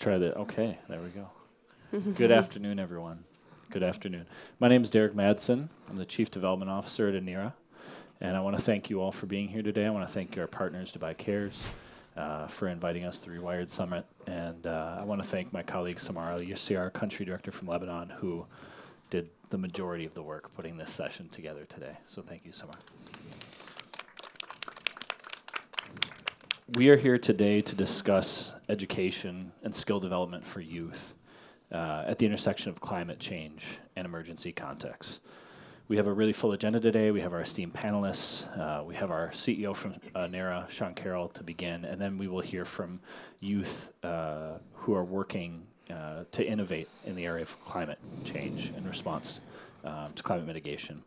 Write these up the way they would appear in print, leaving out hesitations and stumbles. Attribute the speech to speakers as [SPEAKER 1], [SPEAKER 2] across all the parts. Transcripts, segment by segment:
[SPEAKER 1] Try that. Okay, there we go. Good afternoon, everyone. Good afternoon. My name is Derek Madsen. I'm the Chief Development Officer at ANERA, and I want to thank you all for being here today. I want to thank our partners, Dubai Cares, for inviting us to the rewirEd Summit, and I want to thank my colleague Samara Yasir, our country director from Lebanon, who did the majority of the work putting this session together today. So thank you, Samara. We are here today to discuss education and skill development for youth at the intersection of climate change and emergency contexts. We have a really full agenda today. We have our esteemed panelists. We have our CEO from ANERA, Carrol, to begin, and then we will hear from youth who are working to innovate in the area of climate change in response to climate mitigation.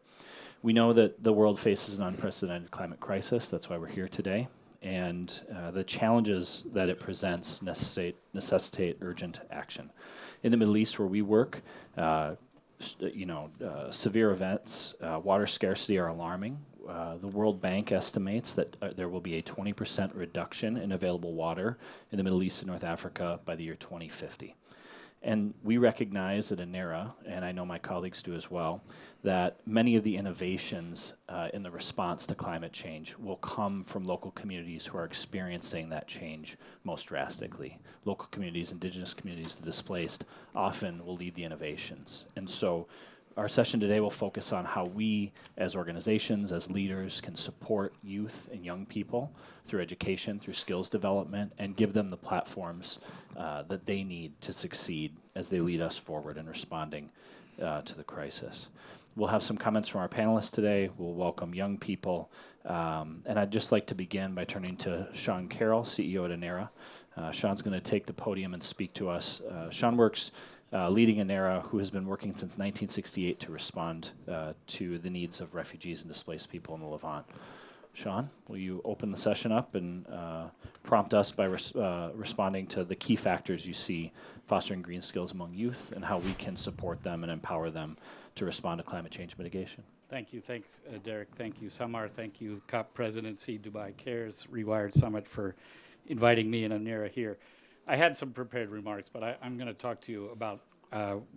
[SPEAKER 1] We know that the world faces an unprecedented climate crisis. That's why we're here today. And the challenges that it presents necessitate urgent action. In the Middle East, where we work, severe events, water scarcity are alarming. The World Bank estimates that there will be a 20% reduction in available water in the Middle East and North Africa by the year 2050. And we recognize at ANERA, and I know my colleagues do as well, that many of the innovations in the response to climate change will come from local communities who are experiencing that change most drastically. Local communities, indigenous communities, the displaced, often will lead the innovations. And so our session today will focus on how we, as organizations, as leaders, can support youth and young people through education, through skills development, and give them the platforms that they need to succeed as they lead us forward in responding to the crisis. We'll have some comments from our panelists today. We'll welcome young people. And I'd just like to begin by turning to Carrol, CEO at ANERA. Sean's going to take the podium and speak to us. Sean works leading ANERA, who has been working since 1968 to respond to the needs of refugees and displaced people in the Levant. Sean, will you open the session up and prompt us by responding to the key factors you see fostering green skills among youth and how we can support them and empower them to respond to climate change mitigation?
[SPEAKER 2] Thank you. Thanks, Derek. Thank you, Samar. Thank you, COP Presidency, Dubai Cares, rewirEd Summit, for inviting me and ANERA here. I had some prepared remarks, but I'm going to talk to you about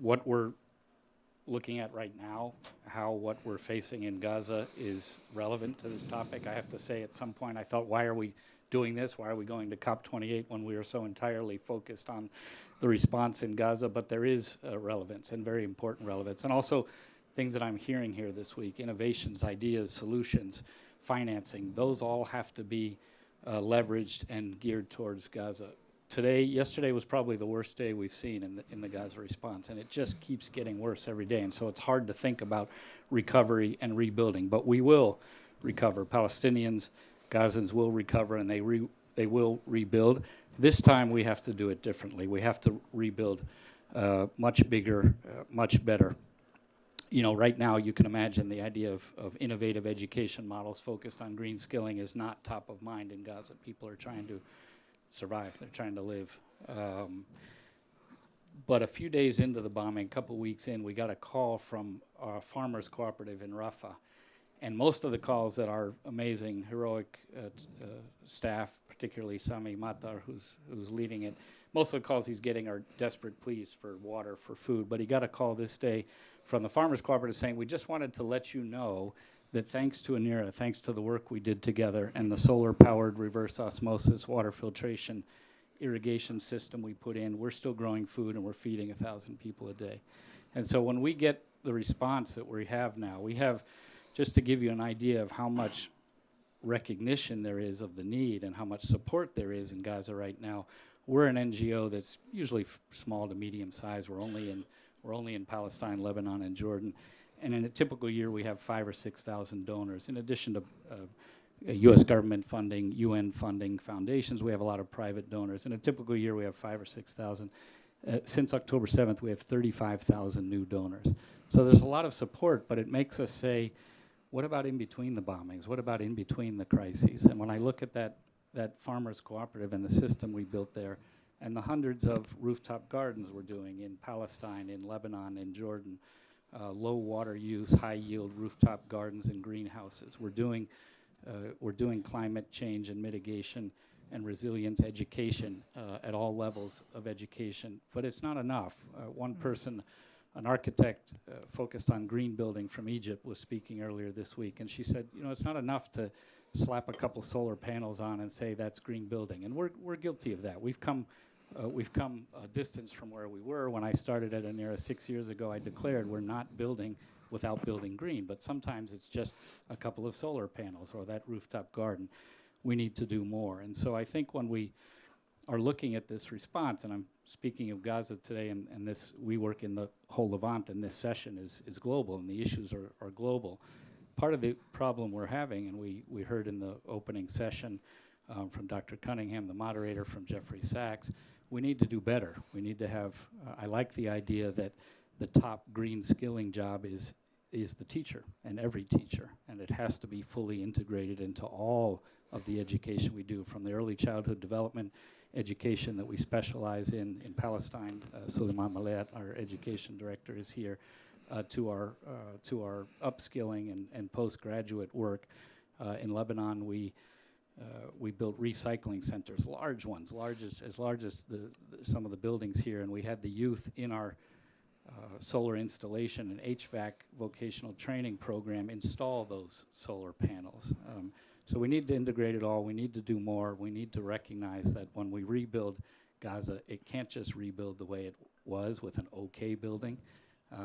[SPEAKER 2] what we're looking at right now, how what we're facing in Gaza is relevant to this topic. I have to say, at some point I thought, why are we doing this? Why are we going to COP28 when we are so entirely focused on the response in Gaza? But there is relevance, and very important relevance. And also things that I'm hearing here this week, innovations, ideas, solutions, financing, those all have to be leveraged and geared towards Gaza. Yesterday was probably the worst day we've seen in the Gaza response, and it just keeps getting worse every day. And so it's hard to think about recovery and rebuilding, but we will recover. Palestinians, Gazans will recover, and they will rebuild. This time we have to do it differently. We have to rebuild much bigger, much better. You know, right now you can imagine the idea of innovative education models focused on green skilling is not top of mind in Gaza. People are trying to survive. They're trying to live. But a few days into the bombing, a couple weeks in, we got a call from a farmers cooperative in Rafah. And most of the calls that our amazing, heroic staff, particularly Sami Matar, who's leading it, most of the calls he's getting are desperate pleas for water, for food. But he got a call this day from the farmers cooperative saying, we just wanted to let you know that thanks to ANERA, thanks to the work we did together and the solar-powered reverse osmosis water filtration irrigation system we put in, we're still growing food and we're feeding 1,000 people a day. And so when we get the response that we have now, we have, just to give you an idea of how much recognition there is of the need and how much support there is in Gaza right now, we're an NGO that's usually small to medium size. We're only in Palestine, Lebanon, and Jordan. And in a typical year, we have 5,000 or 6,000 donors. In addition to U.S. government funding, UN funding, foundations, we have a lot of private donors. In a typical year, we have 5,000 or 6,000. Since October 7th, we have 35,000 new donors. So there's a lot of support, but it makes us say, what about in between the bombings? What about in between the crises? And when I look at that farmers cooperative and the system we built there, and the hundreds of rooftop gardens we're doing in Palestine, in Lebanon, in Jordan, low water use, high yield rooftop gardens and greenhouses. We're doing climate change and mitigation and resilience education at all levels of education. But it's not enough. One person, an architect focused on green building from Egypt, was speaking earlier this week, and she said, you know, it's not enough to slap a couple solar panels on and say that's green building. And we're guilty of that. We've come a distance from where we were. When I started at ANERA 6 years ago, I declared we're not building without building green, but sometimes it's just a couple of solar panels or that rooftop garden. We need to do more. And so I think when we are looking at this response, and I'm speaking of Gaza today, and this, we work in the whole Levant, and this session is global, and the issues are global. Part of the problem we're having, and we heard in the opening session from Dr. Cunningham, the moderator, from Jeffrey Sachs, we need to do better. We need to have, I like the idea that the top green skilling job is the teacher, and every teacher, and it has to be fully integrated into all of the education we do, from the early childhood development education that we specialize in Palestine. Suleiman Malet, our education director, is here, to our upskilling and postgraduate work. In Lebanon, we built recycling centers, large ones, as large as some of the buildings here, and we had the youth in our solar installation and HVAC vocational training program install those solar panels. So we need to integrate it all. We need to do more. We need to recognize that when we rebuild Gaza, it can't just rebuild the way it was with an okay building.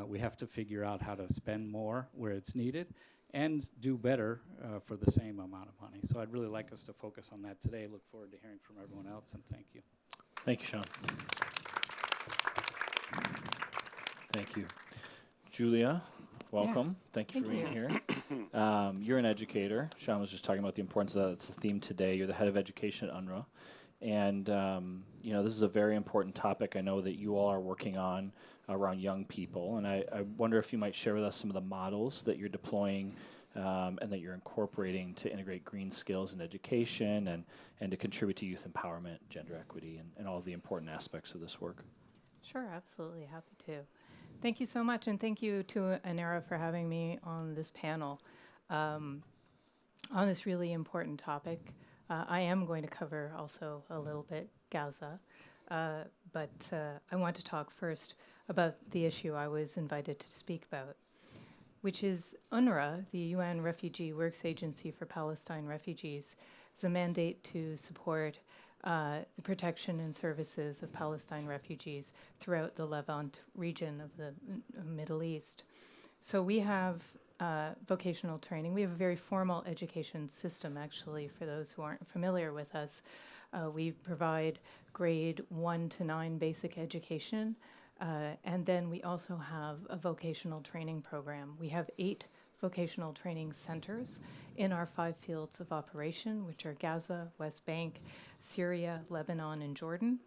[SPEAKER 2] We have to figure out how to spend more where it's needed and do better for the same amount of money. So I'd really like us to focus on that today. Look forward to hearing from everyone else, and thank you.
[SPEAKER 1] Thank you, Sean. Thank you. Julia, welcome. Thank you for being here. You're an educator. Sean was just talking about the importance of that. That's the theme today. You're the head of education at UNRWA. And, you know, this is a very important topic I know that you all are working on around young people. And I wonder if you might share with us some of the models that you're deploying and that you're incorporating to integrate green skills in education and to contribute to youth empowerment, gender equity, and all of the important aspects of this work.
[SPEAKER 3] Sure, absolutely. Happy to. Thank you so much, and thank you to ANERA for having me on this panel on this really important topic. I am going to cover also a little bit Gaza, but I want to talk first about the issue I was invited to speak about, which is UNRWA, the UN Refugee Works Agency for Palestine Refugees, is a mandate to support the protection and services of Palestine refugees throughout the Levant region of the Middle East. So we have vocational training. We have a very formal education system, actually, for those who aren't familiar with us. We provide grade 1 to 9 basic education, and then we also have a vocational training program. We have 8 vocational training centers in our 5 fields of operation, which are Gaza, West Bank, Syria, Lebanon, and Jordan.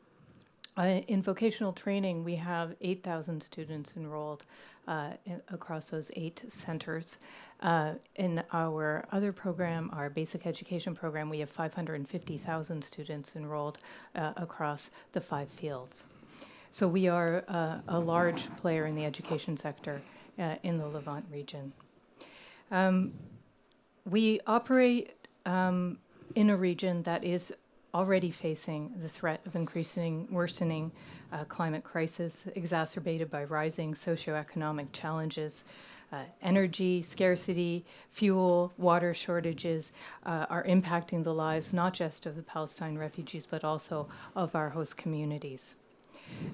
[SPEAKER 3] In vocational training, we have 8,000 students enrolled across those 8 centers. In our other program, our basic education program, we have 550,000 students enrolled across the 5 fields. So we are a large player in the education sector in the Levant region. We operate in a region that is already facing the threat of worsening climate crisis, exacerbated by rising socioeconomic challenges. Energy scarcity, fuel, water shortages are impacting the lives not just of the Palestine refugees, but also of our host communities.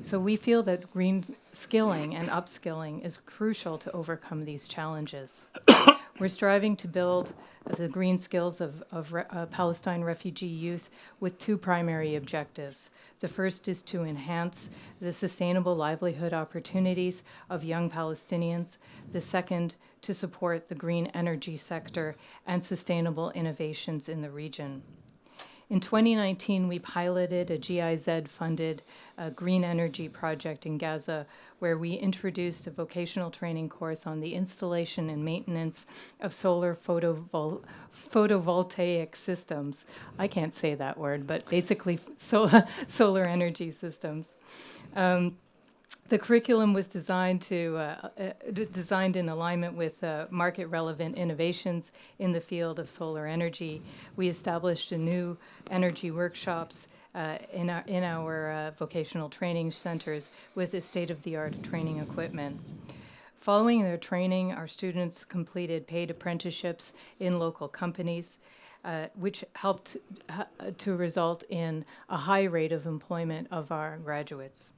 [SPEAKER 3] So we feel that green skilling and upskilling is crucial to overcome these challenges. We're striving to build the green skills of Palestine refugee youth with 2 primary objectives. The first is to enhance the sustainable livelihood opportunities of young Palestinians. The second, to support the green energy sector and sustainable innovations in the region. In 2019, we piloted a GIZ-funded green energy project in Gaza, where we introduced a vocational training course on the installation and maintenance of solar photovoltaic systems. I can't say that word, but basically solar energy systems. The curriculum was designed designed in alignment with market-relevant innovations in the field of solar energy. We established a new energy workshops in our vocational training centers with the state-of-the-art training equipment. Following their training, our students completed paid apprenticeships in local companies, which helped to result in a high rate of employment of our graduates.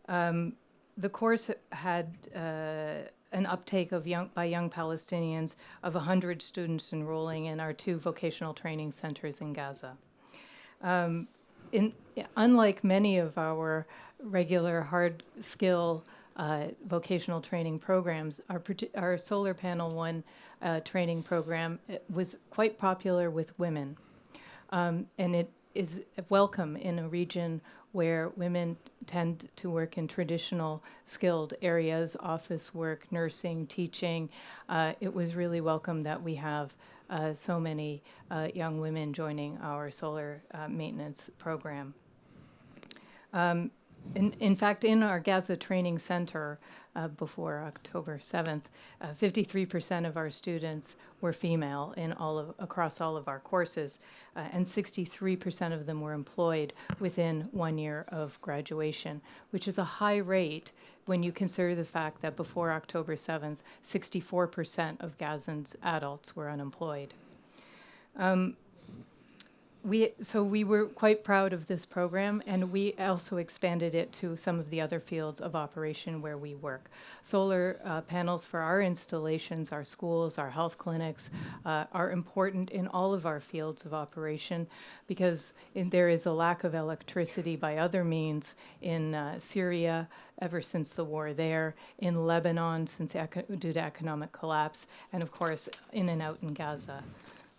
[SPEAKER 3] The course had an uptake of by young Palestinians of 100 students enrolling in our 2 vocational training centers in Gaza. Unlike many of our regular hard skill vocational training programs, our Solar Panel 1 training program was quite popular with women. And it is welcome in a region where women tend to work in traditional skilled areas, office work, nursing, teaching. It was really welcome that we have so many young women joining our solar maintenance program. In fact, in our Gaza Training Center before October 7th, 53% of our students were female across all of our courses, and 63% of them were employed within 1 year of graduation, which is a high rate when you consider the fact that before October 7th, 64% of Gazans adults were unemployed. So we were quite proud of this program, and we also expanded it to some of the other fields of operation where we work. Solar panels for our installations, our schools, our health clinics are important in all of our fields of operation because there is a lack of electricity by other means in Syria ever since the war there, in Lebanon due to economic collapse, and of course in and out in Gaza.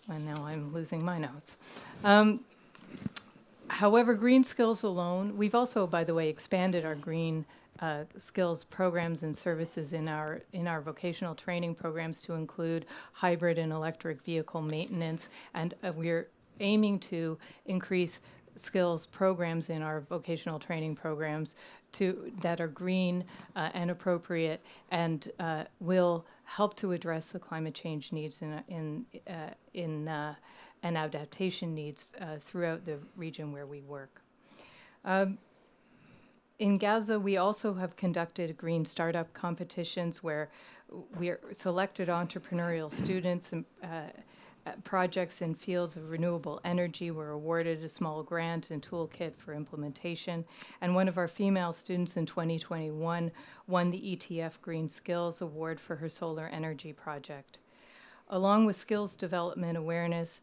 [SPEAKER 3] And now I'm losing my notes. However, green skills alone, we've also, by the way, expanded our green skills programs and services in our vocational training programs to include hybrid and electric vehicle maintenance, and we're aiming to increase skills programs in our vocational training programs that are green and appropriate and will help to address the climate change needs and adaptation needs throughout the region where we work. In Gaza, we also have conducted green startup competitions where we selected entrepreneurial students and projects in fields of renewable energy were awarded a small grant and toolkit for implementation. And one of our female students in 2021 won the ETF Green Skills Award for her solar energy project. Along with skills development, awareness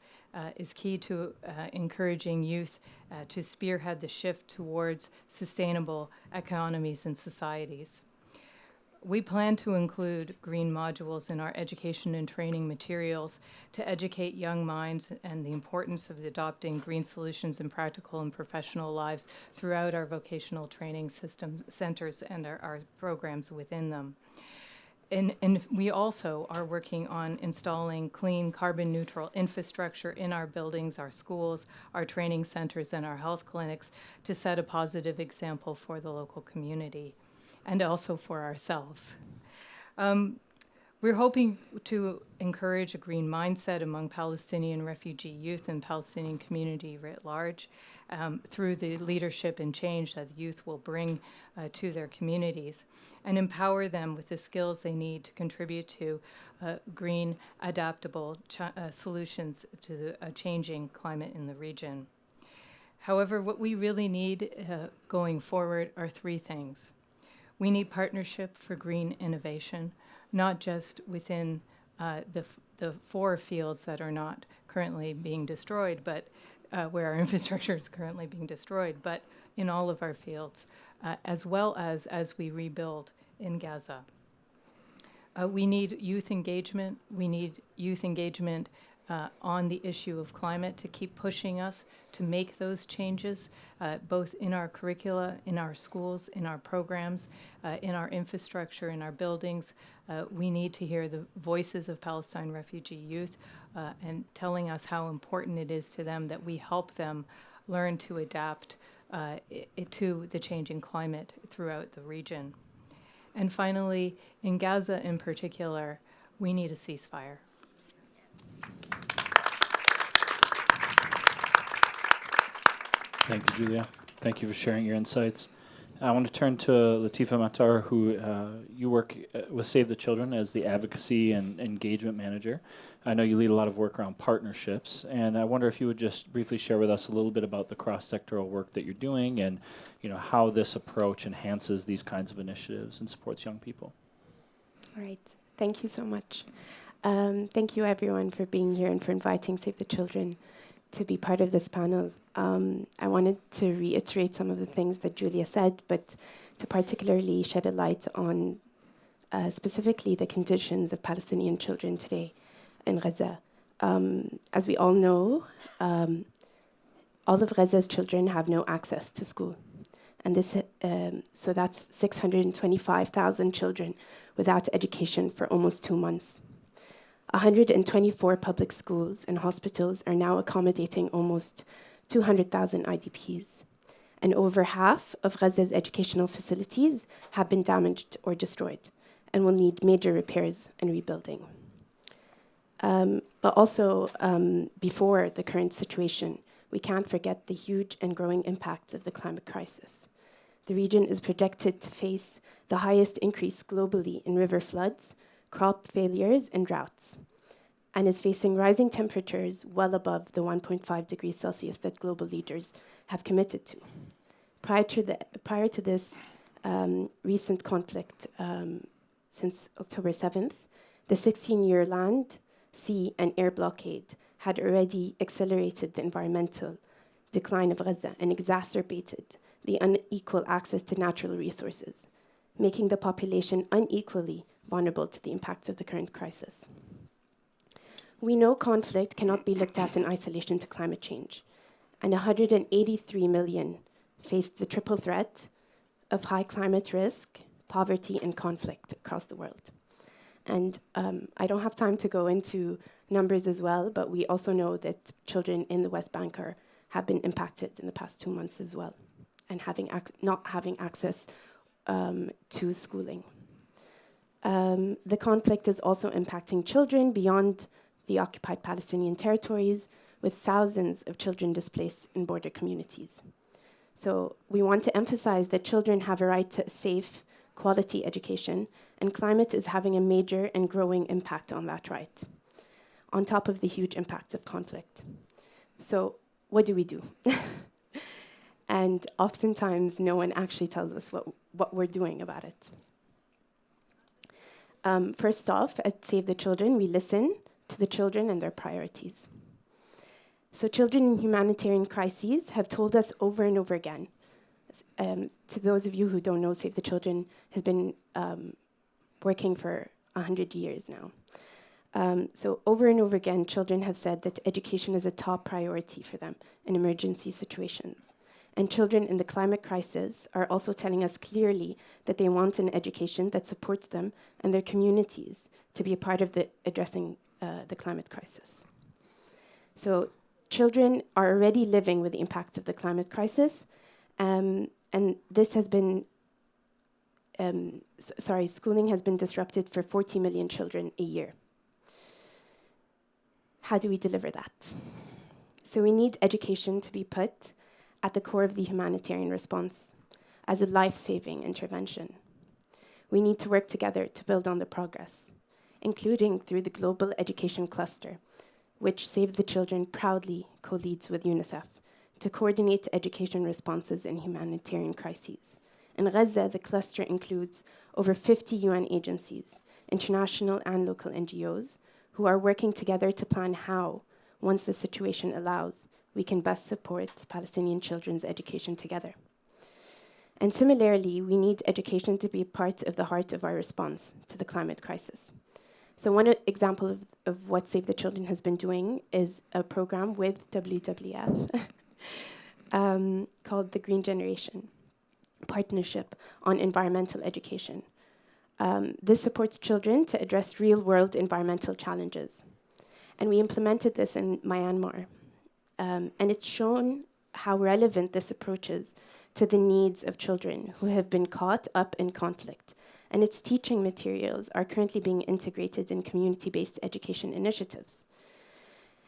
[SPEAKER 3] is key to encouraging youth to spearhead the shift towards sustainable economies and societies. We plan to include green modules in our education and training materials to educate young minds and the importance of adopting green solutions in practical and professional lives throughout our vocational training centers and our programs within them. And we also are working on installing clean, carbon-neutral infrastructure in our buildings, our schools, our training centers, and our health clinics to set a positive example for the local community and also for ourselves. We're hoping to encourage a green mindset among Palestinian refugee youth and Palestinian community writ large through the leadership and change that the youth will bring to their communities and empower them with the skills they need to contribute to green, adaptable solutions to the changing climate in the region. However, what we really need going forward are 3 things. We need partnership for green innovation, not just within the 4 fields that are not currently being destroyed, but where our infrastructure is currently being destroyed, but in all of our fields, as well as we rebuild in Gaza. We need youth engagement. We need youth engagement on the issue of climate to keep pushing us to make those changes, both in our curricula, in our schools, in our programs, in our infrastructure, in our buildings. We need to hear the voices of Palestine refugee youth and telling us how important it is to them that we help them learn to adapt to the changing climate throughout the region. And finally, in Gaza in particular, we need a ceasefire.
[SPEAKER 1] Thank you, Julia. Thank you for sharing your insights. I want to turn to Latifa Matar, who you work with Save the Children as the Advocacy and Engagement Manager. I know you lead a lot of work around partnerships, and I wonder if you would just briefly share with us a little bit about the cross-sectoral work that you're doing and how this approach enhances these kinds of initiatives and supports young people.
[SPEAKER 4] All right. Thank you so much. Thank you, everyone, for being here and for inviting Save the Children to be part of this panel. I wanted to reiterate some of the things that Julia said, but to particularly shed a light on specifically the conditions of Palestinian children today in Gaza. As we all know, all of Gaza's children have no access to school. And this, so that's 625,000 children without education for almost 2 months. 124 public schools and hospitals are now accommodating almost 200,000 IDPs. And over half of Gaza's educational facilities have been damaged or destroyed and will need major repairs and rebuilding. But also, before the current situation, we can't forget the huge and growing impacts of the climate crisis. The region is projected to face the highest increase globally in river floods, crop failures, and droughts, and is facing rising temperatures well above the 1.5 degrees Celsius that global leaders have committed to. Prior to this recent conflict, since October 7th, the 16-year land, sea, and air blockade had already accelerated the environmental decline of Gaza and exacerbated the unequal access to natural resources, making the population unequally vulnerable to the impacts of the current crisis. We know conflict cannot be looked at in isolation to climate change, and 183 million face the triple threat of high climate risk, poverty, and conflict across the world. And I don't have time to go into numbers as well, but we also know that children in the West Bank have been impacted in the past 2 months as well, and not having access to schooling. The conflict is also impacting children beyond the occupied Palestinian territories, with thousands of children displaced in border communities. So we want to emphasize that children have a right to a safe, quality education, and climate is having a major and growing impact on that right, on top of the huge impacts of conflict. So what do we do? And oftentimes, no one actually tells us what we're doing about it. First off, at Save the Children, we listen to the children and their priorities. So children in humanitarian crises have told us over and over again. To those of you who don't know, Save the Children has been working for 100 years now. So over and over again, children have said that education is a top priority for them in emergency situations. And children in the climate crisis are also telling us clearly that they want an education that supports them and their communities to be a part of addressing the climate crisis. So children are already living with the impacts of the climate crisis, and this has been, schooling has been disrupted for 40 million children a year. How do we deliver that? So we need education to be put at the core of the humanitarian response as a life-saving intervention. We need to work together to build on the progress, including through the Global Education Cluster, which Save the Children proudly co-leads with UNICEF to coordinate education responses in humanitarian crises. In Gaza, the cluster includes over 50 UN agencies, international and local NGOs, who are working together to plan how, once the situation allows, we can best support Palestinian children's education together. And similarly, we need education to be part of the heart of our response to the climate crisis. So one example of what Save the Children has been doing is a program with WWF called the Green Generation Partnership on Environmental Education. This supports children to address real-world environmental challenges. And we implemented this in Myanmar. And it's shown how relevant this approach is to the needs of children who have been caught up in conflict, and its teaching materials are currently being integrated in community-based education initiatives.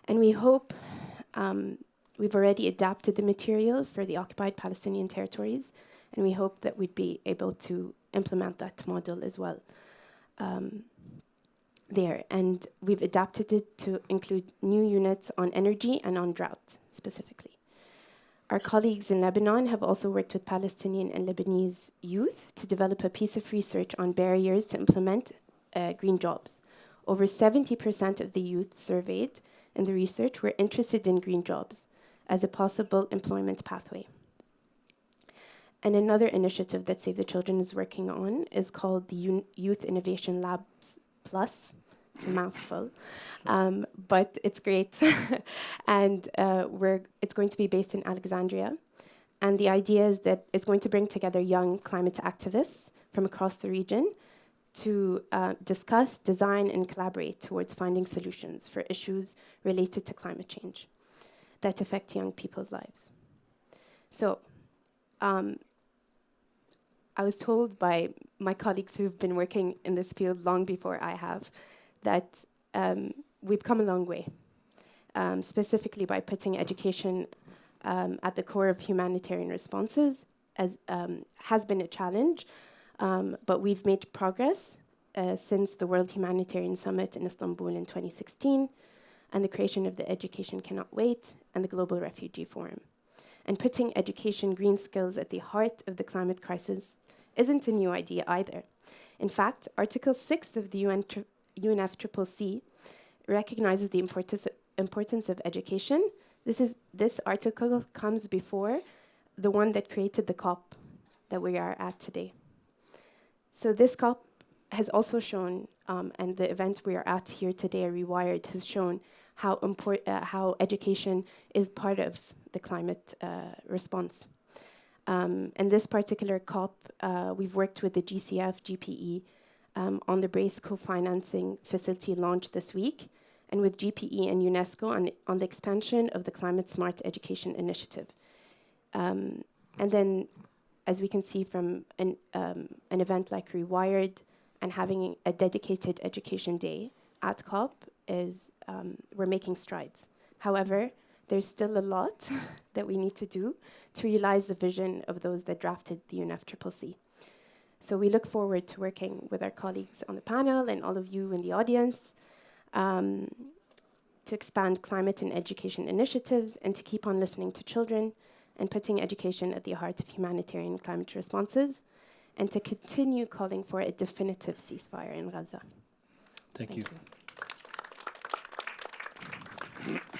[SPEAKER 4] And we hope, we've already adapted the material for the occupied Palestinian territories, and we hope that we'd be able to implement that model as well there. And we've adapted it to include new units on energy and on drought specifically. Our colleagues in Lebanon have also worked with Palestinian and Lebanese youth to develop a piece of research on barriers to implement green jobs. Over 70% of the youth surveyed in the research were interested in green jobs as a possible employment pathway. And another initiative that Save the Children is working on is called the Youth Innovation Labs Plus. It's a mouthful, but it's great. And it's going to be based in Alexandria. And the idea is that it's going to bring together young climate activists from across the region to discuss, design, and collaborate towards finding solutions for issues related to climate change that affect young people's lives. So, I was told by my colleagues who've been working in this field long before I have that we've come a long way, specifically by putting education at the core of humanitarian responses, as has been a challenge, but we've made progress since the World Humanitarian Summit in Istanbul in 2016, and the creation of the Education Cannot Wait and the Global Refugee Forum. And putting education, green skills at the heart of the climate crisis isn't a new idea either. In fact, Article 6 of the UNFCCC recognizes the importance of education. This article comes before the one that created the COP that we are at today. So this COP has also shown, and the event we are at here today, rewirEd, has shown how education is part of the climate response. And this particular COP, we've worked with the GCF, GPE, on the BRACE co-financing facility launched this week, and with GPE and UNESCO on the expansion of the Climate Smart Education Initiative. And then, as we can see from an event like rewirEd and having a dedicated education day at COP, we're making strides. However, there's still a lot that we need to do to realize the vision of those that drafted the UNFCCC. So we look forward to working with our colleagues on the panel and all of you in the audience to expand climate and education initiatives and to keep on listening to children and putting education at the heart of humanitarian climate responses, and to continue calling for a definitive ceasefire in Gaza.
[SPEAKER 1] Thank you.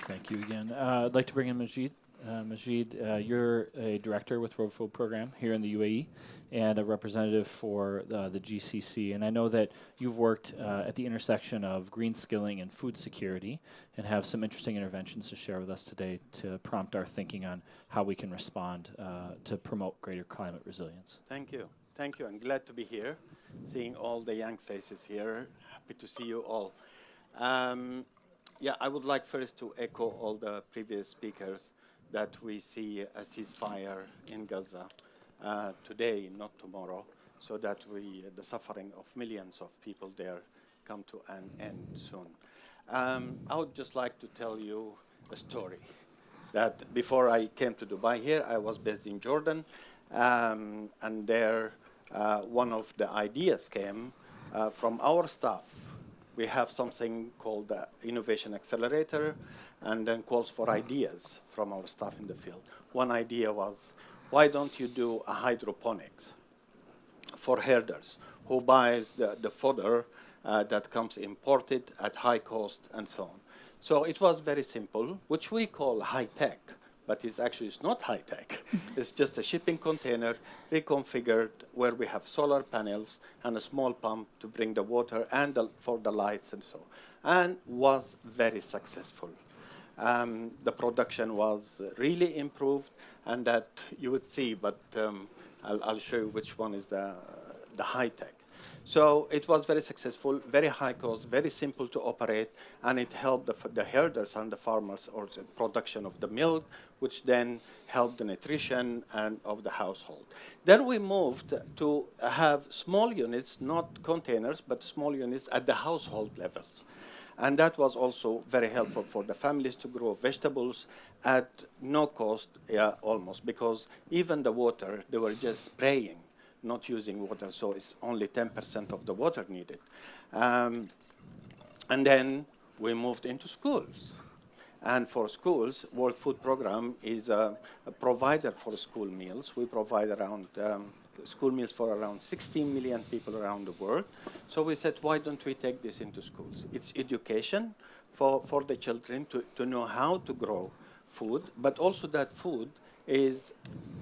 [SPEAKER 1] Thank you again. I'd like to bring in Mageed. Mageed, you're a director with Road Food Program here in the UAE and a representative for the GCC. And I know that you've worked at the intersection of green skilling and food security and have some interesting interventions to share with us today to prompt our thinking on how we can respond to promote greater climate resilience.
[SPEAKER 5] Thank you. Thank you. I'm glad to be here, seeing all the young faces here. Happy to see you all. Yeah, I would like first to echo all the previous speakers that we see a ceasefire in Gaza today, not tomorrow, so that the suffering of millions of people there come to an end soon. I would just like to tell you a story. That before I came to Dubai here, I was based in Jordan, and there one of the ideas came from our staff. We have something called the Innovation Accelerator, and then calls for ideas from our staff in the field. One idea was, why don't you do a hydroponics for herders who buys the fodder that comes imported at high cost and so on. So it was very simple, which we call high-tech, but it's not high-tech. It's just a shipping container reconfigured where we have solar panels and a small pump to bring the water and for the lights and so on, and was very successful. The production was really improved, and that you would see, but I'll show you which one is the high-tech. So it was very successful, very high cost, very simple to operate, and it helped the herders and the farmers or the production of the milk, which then helped the nutrition and of the household. Then we moved to have small units, not containers, but small units at the household levels. And that was also very helpful for the families to grow vegetables at no cost, almost, because even the water, they were just spraying, not using water, so it's only 10% of the water needed. And then we moved into schools. And for schools, World Food Program is a provider for school meals. We provide around school meals for around 16 million people around the world. So we said, why don't we take this into schools? It's education for the children to know how to grow food, but also that food is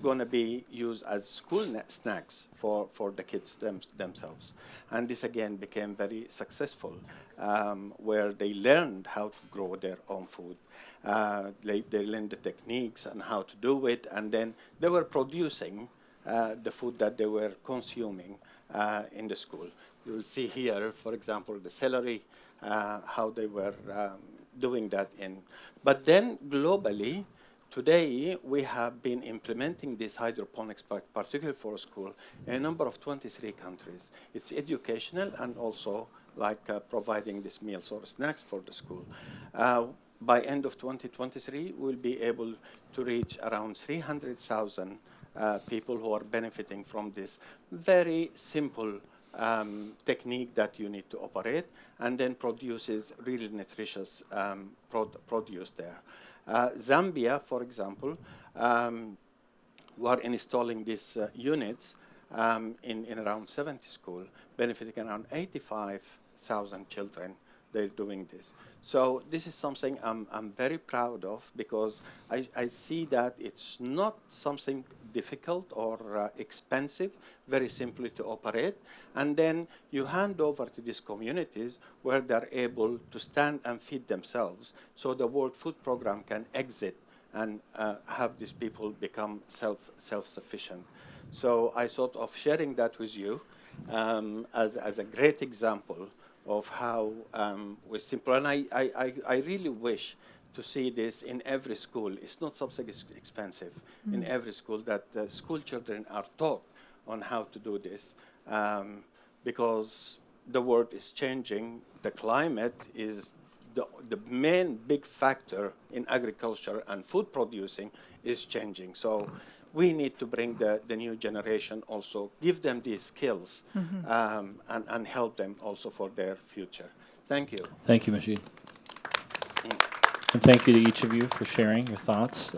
[SPEAKER 5] going to be used as school snacks for the kids themselves. And this again became very successful, where they learned how to grow their own food. They learned the techniques and how to do it, and then they were producing the food that they were consuming in the school. You will see here, for example, the celery, how they were doing that in. But then globally, today, we have been implementing this hydroponics, particularly for school, in a number of 23 countries. It's educational and also like providing these meals or snacks for the school. By end of 2023, we'll be able to reach around 300,000 people who are benefiting from this very simple technique that you need to operate, and then produces really nutritious produce there. Zambia, for example, we are installing these units in around 70 schools, benefiting around 85,000 children. They're doing this. So this is something I'm very proud of, because I see that it's not something difficult or expensive, very simply to operate. And then you hand over to these communities where they're able to stand and feed themselves, so the World Food Program can exit and have these people become self-sufficient. So I thought of sharing that with you as a great example of how we're simple. And I really wish to see this in every school. It's not something expensive. In every school, that school children are taught on how to do this, because the world is changing. The climate is the main big factor in agriculture, and food producing is changing. So we need to bring the new generation also, give them these skills, and help them also for their future. Thank you.
[SPEAKER 1] Thank you, Mageed. And thank you to each of you for sharing your thoughts.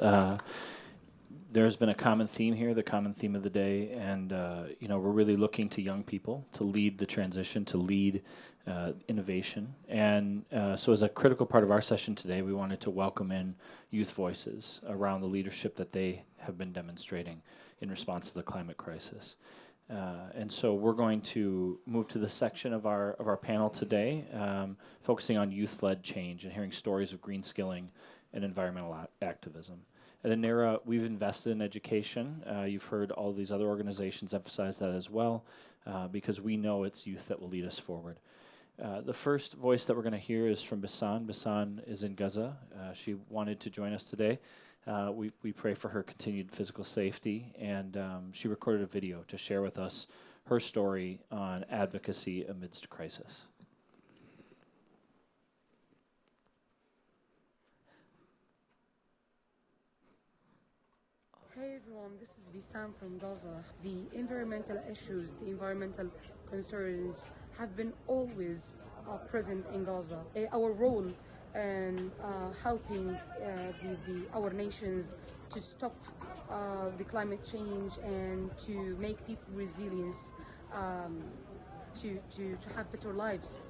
[SPEAKER 1] There's been a common theme here, the common theme of the day, and we're really looking to young people to lead the transition, to lead innovation. And so as a critical part of our session today, we wanted to welcome in youth voices around the leadership that they have been demonstrating in response to the climate crisis. And so we're going to move to the section of our panel today, focusing on youth-led change and hearing stories of green skilling and environmental activism. At ANERA, we've invested in education. You've heard all these other organizations emphasize that as well, because we know it's youth that will lead us forward. The first voice that we're going to hear is from Bisan. Bisan is in Gaza. She wanted to join us today. We pray for her continued physical safety, and she recorded a video to share with us her story on advocacy amidst crisis.
[SPEAKER 6] Hey everyone, this is Bisan from Gaza. The environmental issues, the environmental concerns have been always present in Gaza. Our role in helping our nations to stop the climate change and to make people resilient, to have better lives,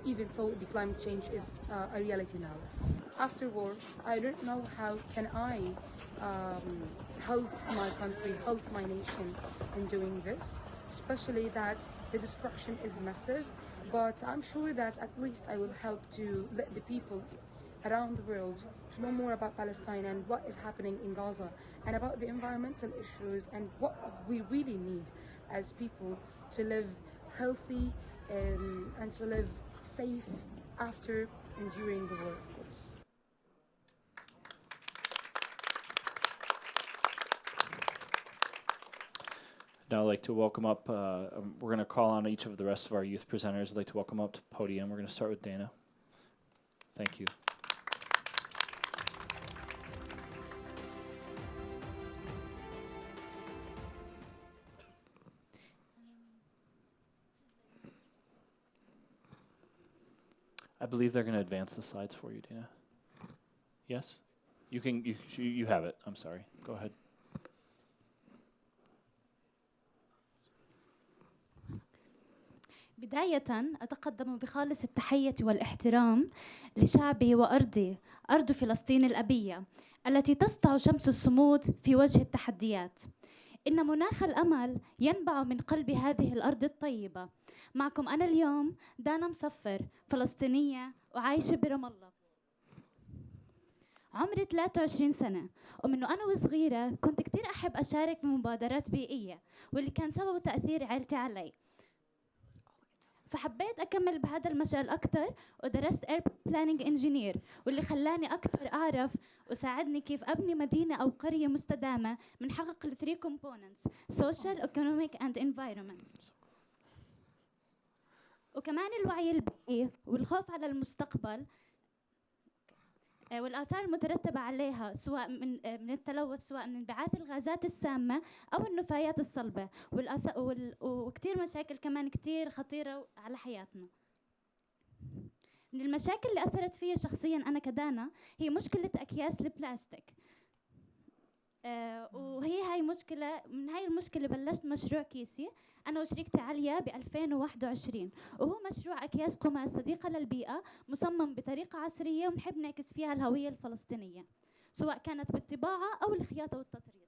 [SPEAKER 6] even though the climate change is a reality now. Afterward, I don't know how can I help my country, help my nation in doing this, especially that the destruction is massive, but I'm sure that at least I will help to let the people around the world to know more about Palestine and what is happening in Gaza, and about the environmental issues and what we really need as people to live healthy, and to live safe after and during the war, of course.
[SPEAKER 1] Now I'd like to welcome up, we're going to call on each of the rest of our youth presenters. I'd like to welcome up to the podium. We're going to start with Dana. Thank you. I believe they're going to advance the slides for you, Dana. Yes? You have it. I'm sorry. Go ahead.
[SPEAKER 7] بداية أتقدم بخالص التحية والاحترام لشعبي وأرضي، أرض فلسطين الأبية التي تسطع شمس الصمود في وجه التحديات. إن مناخ الأمل ينبع من قلب هذه الأرض الطيبة. معكم أنا اليوم دانا مصفر، فلسطينية وعايشة برام الله. عمري 23 سنة، ومن أنا وصغيرة كنت كتير أحب أشارك بمبادرات بيئية، واللي كان سبب تأثير عائلتي علي. فحبيت أكمل بهذا المجال أكتر ودرست Air Planning Engineer، واللي خلاني أكتر أعرف وساعدني كيف أبني مدينة أو قرية مستدامة من حقق ال 3 components Social, Economic and Environment. وكمان الوعي البيئي والخوف على المستقبل والآثار المترتبة عليها، سواء من التلوث، سواء من انبعاث الغازات السامة أو النفايات الصلبة، وكتير مشاكل كمان كتير خطيرة على حياتنا. من المشاكل اللي أثرت فيها شخصياً أنا كدانا هي مشكلة أكياس البلاستيك. وهي من هاي المشكلة بلشت مشروع كيسي أنا وشريكتي عليا ب 2021، وهو مشروع أكياس قماش صديقة للبيئة مصمم بطريقة عصرية ونحب نعكس فيها الهوية الفلسطينية، سواء كانت بالطباعة أو الخياطة والتطريز.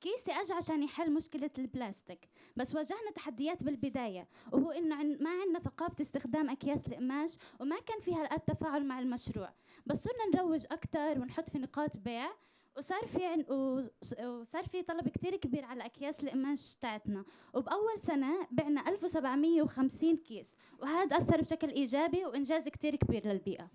[SPEAKER 7] كيسي أجى عشان يحل مشكلة البلاستيك، بس واجهنا تحديات بالبداية، وهو إنه ما عندنا ثقافة استخدام أكياس القماش، وما كان فيها هالقد تفاعل مع المشروع. بس صرنا نروج أكتر ونحط في نقاط بيع، وصار في طلب كتير كبير على أكياس القماش تاعتنا، وبأول سنة بعنا 1750 كيس، وهذا أثر بشكل إيجابي وإنجاز كتير كبير للبيئة.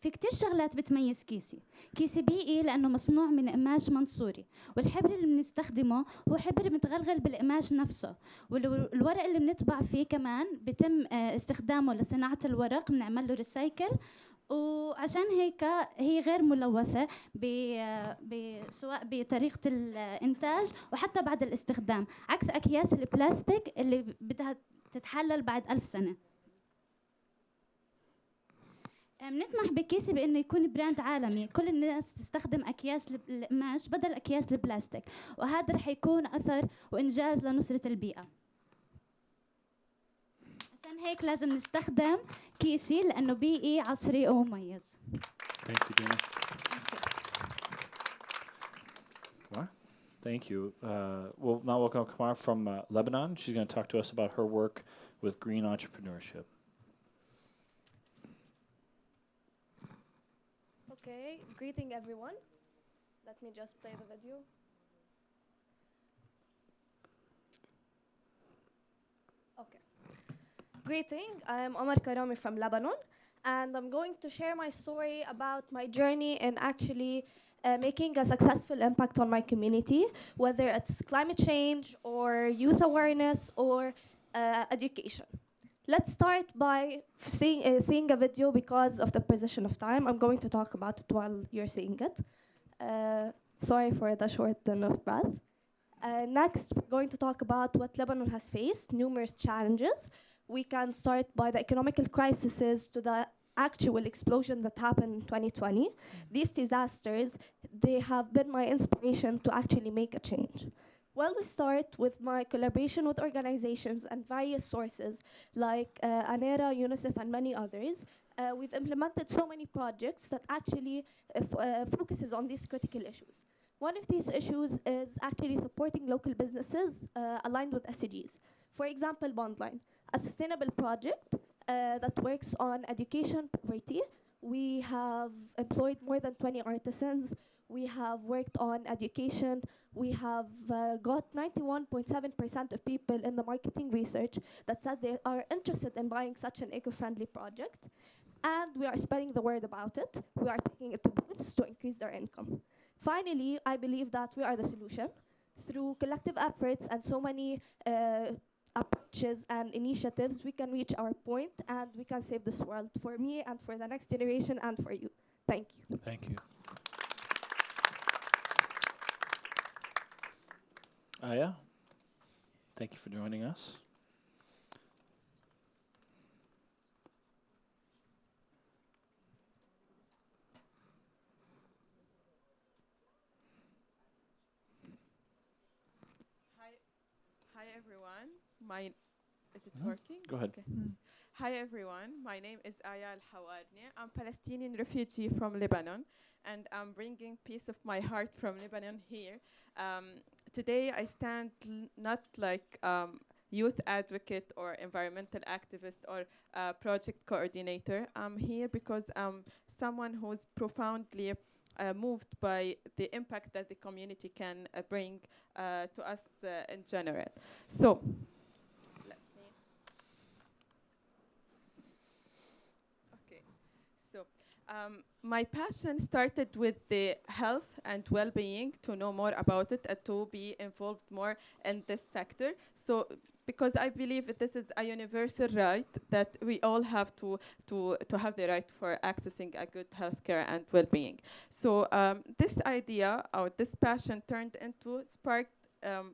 [SPEAKER 7] في كتير شغلات بتميز كيسي بيئي لأنه مصنوع من قماش منصوري، والحبر اللي بنستخدمه هو حبر متغلغل بالقماش نفسه، والورق اللي بنطبع فيه كمان بتم استخدامه لصناعة الورق، بنعمل له ريسايكل، وعشان هيك هي غير ملوثة سواء بطريقة الإنتاج وحتى بعد الاستخدام، عكس أكياس البلاستيك اللي بدها تتحلل بعد 1000 سنة. بنطمح بكيسي بانه يكون براند عالمي، كل الناس تستخدم اكياس القماش بدل اكياس البلاستيك، وهذا رح يكون اثر وانجاز لنصرة البيئة. عشان هيك لازم نستخدم كيسي لانه بيئي عصري ومميز.
[SPEAKER 1] Thank you, Dana. Kamar? Thank you. We'll now welcome Kamar from Lebanon. She's going to talk to us about her work with green entrepreneurship.
[SPEAKER 8] Okay, greeting everyone. Let me just play the video. Okay. Greeting, I'm Omar Karami from Lebanon, and I'm going to share my story about my journey in actually making a successful impact on my community, whether it's climate change or youth awareness or education. Let's start by seeing a video because of the precision of time. I'm going to talk about it while you're seeing it. Sorry for the shortness of breath. Next, we're going to talk about what Lebanon has faced, numerous challenges. We can start by the economical crises to the actual explosion that happened in 2020. These disasters, they have been my inspiration to actually make a change. Well, we start with my collaboration with organizations and various sources like ANERA, UNICEF, and many others. We've implemented so many projects that actually focuses on these critical issues. One of these issues is actually supporting local businesses aligned with SDGs. For example, Bondline, a sustainable project that works on education poverty. We have employed more than 20 artisans. We have worked on education. We have got 91.7% of people in the marketing research that said they are interested in buying such an eco-friendly project. And we are spreading the word about it. We are taking it to booths to increase their income. Finally, I believe that we are the solution. Through collective efforts and so many approaches and initiatives, we can reach our point and we can save this world for me and for the next generation and for you. Thank you.
[SPEAKER 1] Thank you. Aya, thank you for joining us.
[SPEAKER 9] Hi everyone. Is it working?
[SPEAKER 1] Go ahead.
[SPEAKER 9] Okay. Hi everyone. My name is Aya Al-Hawadni. I'm a Palestinian refugee from Lebanon, and I'm bringing piece of my heart from Lebanon here. Today I stand not like youth advocate or environmental activist or project coordinator. I'm here because I'm someone who's profoundly moved by the impact that the community can bring to us in general. So, let me. Okay. So, my passion started with the health and well-being, to know more about it and to be involved more in this sector. So, because I believe that this is a universal right that we all have to have the right for accessing a good healthcare and well-being. So this idea or this passion turned into sparked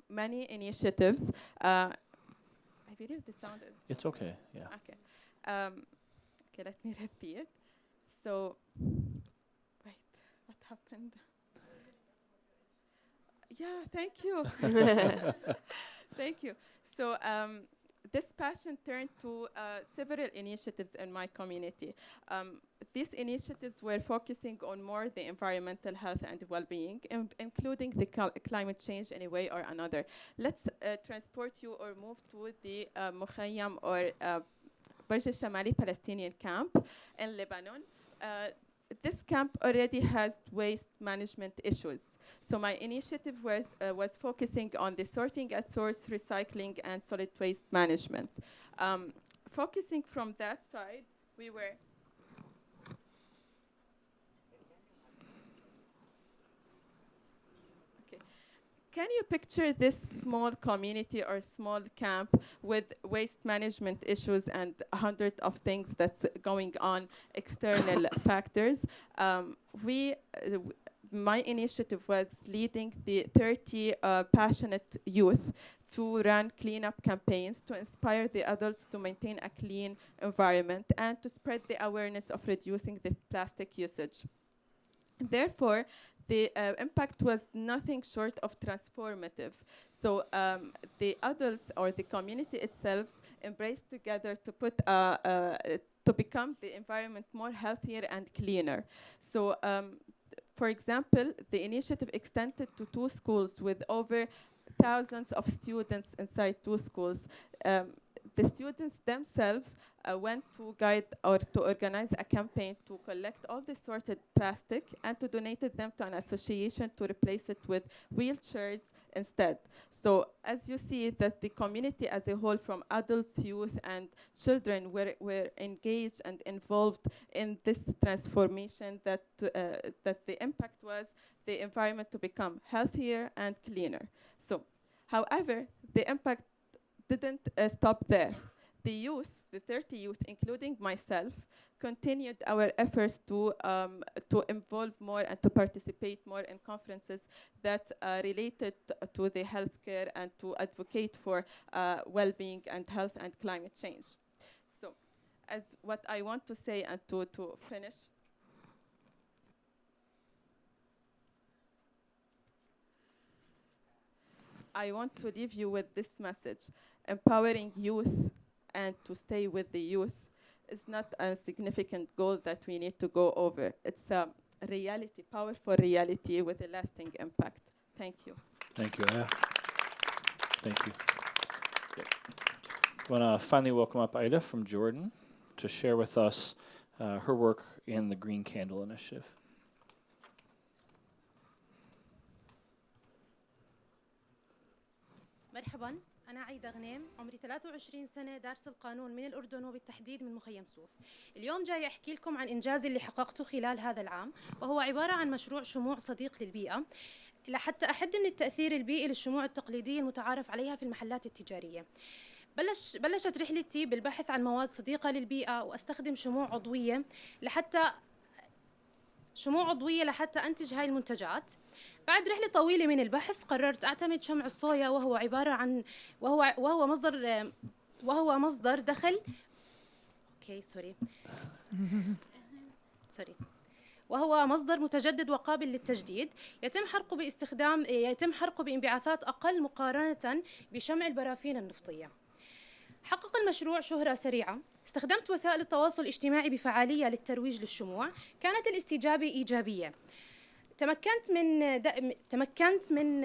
[SPEAKER 9] many initiatives. I believe the sound is.
[SPEAKER 1] It's okay. Yeah.
[SPEAKER 9] Okay. Okay. Let me repeat. So, wait. What happened? Yeah. Thank you. Thank you. So this passion turned to several initiatives in my community. These initiatives were focusing on more the environmental health and well-being, including the climate change in a way or another. Let's transport you or move to the Mukhayyam or Burj al-Shamali Palestinian camp in Lebanon. This camp already has waste management issues. So my initiative was focusing on the sorting at source, recycling, and solid waste management. Focusing from that side, we were Can you picture this small community or small camp with waste management issues and 100 of things that's going on, external factors? My initiative was leading the 30 passionate youth to run cleanup campaigns to inspire the adults to maintain a clean environment and to spread the awareness of reducing the plastic usage. Therefore, the impact was nothing short of transformative. So the adults or the community itself embraced together to put to become the environment more healthier and cleaner. So for example, the initiative extended to 2 schools with over thousands of students inside 2 schools. The students themselves went to guide or to organize a campaign to collect all the sorted plastic and to donate them to an association to replace it with wheelchairs instead. So as you see that the community as a whole, from adults, youth, and children were engaged and involved in this transformation, that the impact was the environment to become healthier and cleaner. So, however, the impact didn't stop there. The youth, the 30 youth, including myself, continued our efforts to involve more and to participate more in conferences that related to the healthcare and to advocate for well-being and health and climate change. So, as what I want to say and to finish, I want to leave you with this message. Empowering youth and to stay with the youth is not a significant goal that we need to go over. It's a reality, powerful reality with a lasting impact. Thank you.
[SPEAKER 1] Thank you, Yahia. Thank you. I want to finally welcome up Owda from Jordan to share with us her work in the Green Candle Initiative.
[SPEAKER 10] مرحبا، أنا عايدة غنيم، عمري 23 سنة، دارس القانون من الأردن وبالتحديد من مخيم صوف. اليوم جاي أحكي لكم عن إنجازي اللي حققته خلال هذا العام، وهو عبارة عن مشروع شموع صديق للبيئة لحتى أحد من التأثير البيئي للشموع التقليدية المتعارف عليها في المحلات التجارية. بلشت رحلتي بالبحث عن مواد صديقة للبيئة وأستخدم شموع عضوية لحتى أنتج هاي المنتجات. بعد رحلة طويلة من البحث قررت أعتمد شمع الصويا، وهو عبارة عن وهو مصدر دخل وهو مصدر متجدد وقابل للتجديد، يتم حرقه بانبعاثات أقل مقارنة بشمع البرافين النفطية. حقق المشروع شهرة سريعة، استخدمت وسائل التواصل الاجتماعي بفعالية للترويج للشموع، كانت الاستجابة إيجابية. تمكنت من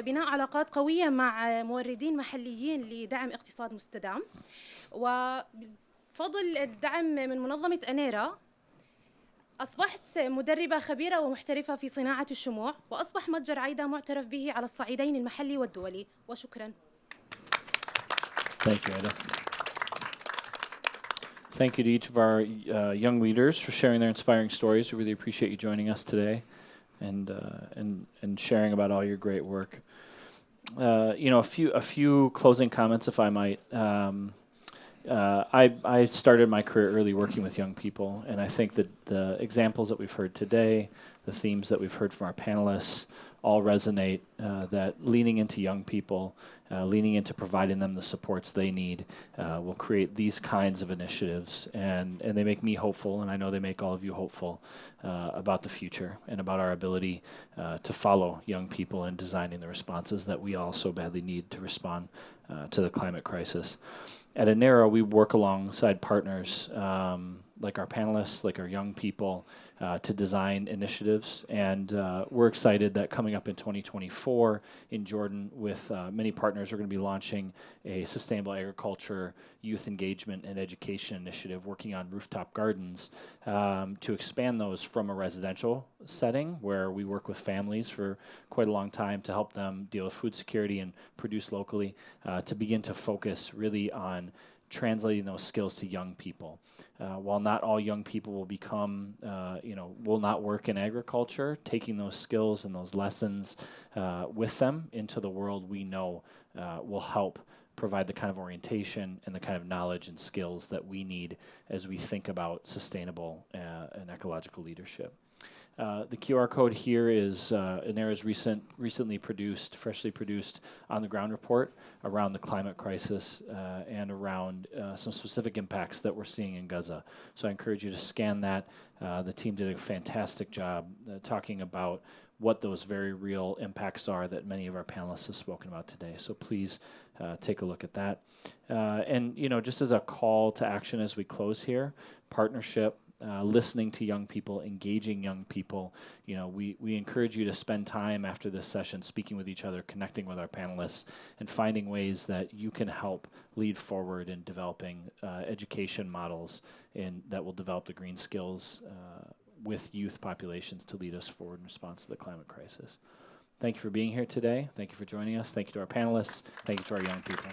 [SPEAKER 10] بناء علاقات قوية مع موردين محليين لدعم اقتصاد مستدام، وبفضل الدعم من منظمة أنيرا أصبحت مدربة خبيرة ومحترفة في صناعة الشموع، وأصبح متجر عايدة معترف به على الصعيدين المحلي والدولي. وشكراً.
[SPEAKER 1] Thank you, Owda. Thank you to each of our young leaders for sharing their inspiring stories. We really appreciate you joining us today and sharing about all your great work. A few closing comments, if I might. I started my career early working with young people, and I think that the examples that we've heard today, the themes that we've heard from our panelists, all resonate that leaning into young people, leaning into providing them the supports they need will create these kinds of initiatives. And they make me hopeful, and I know they make all of you hopeful about the future and about our ability to follow young people in designing the responses that we all so badly need to respond to the climate crisis. At ANERA, we work alongside partners like our panelists, like our young people, to design initiatives. And we're excited that coming up in 2024 in Jordan with many partners, we're going to be launching a sustainable agriculture, youth engagement, and education initiative working on rooftop gardens to expand those from a residential setting where we work with families for quite a long time to help them deal with food security and produce locally, to begin to focus really on translating those skills to young people. While not all young people will become, will not work in agriculture, taking those skills and those lessons with them into the world we know will help provide the kind of orientation and the kind of knowledge and skills that we need as we think about sustainable and ecological leadership. The QR code here is ANERA's freshly produced on-the-ground report around the climate crisis and around some specific impacts that we're seeing in Gaza. So I encourage you to scan that. The team did a fantastic job talking about what those very real impacts are that many of our panelists have spoken about today. So please take a look at that. And just as a call to action as we close here, partnership, listening to young people, engaging young people. We encourage you to spend time after this session speaking with each other, connecting with our panelists, and finding ways that you can help lead forward in developing education models that will develop the green skills with youth populations to lead us forward in response to the climate crisis. Thank you for being here today. Thank you for joining us. Thank you to our panelists. Thank you to our young people.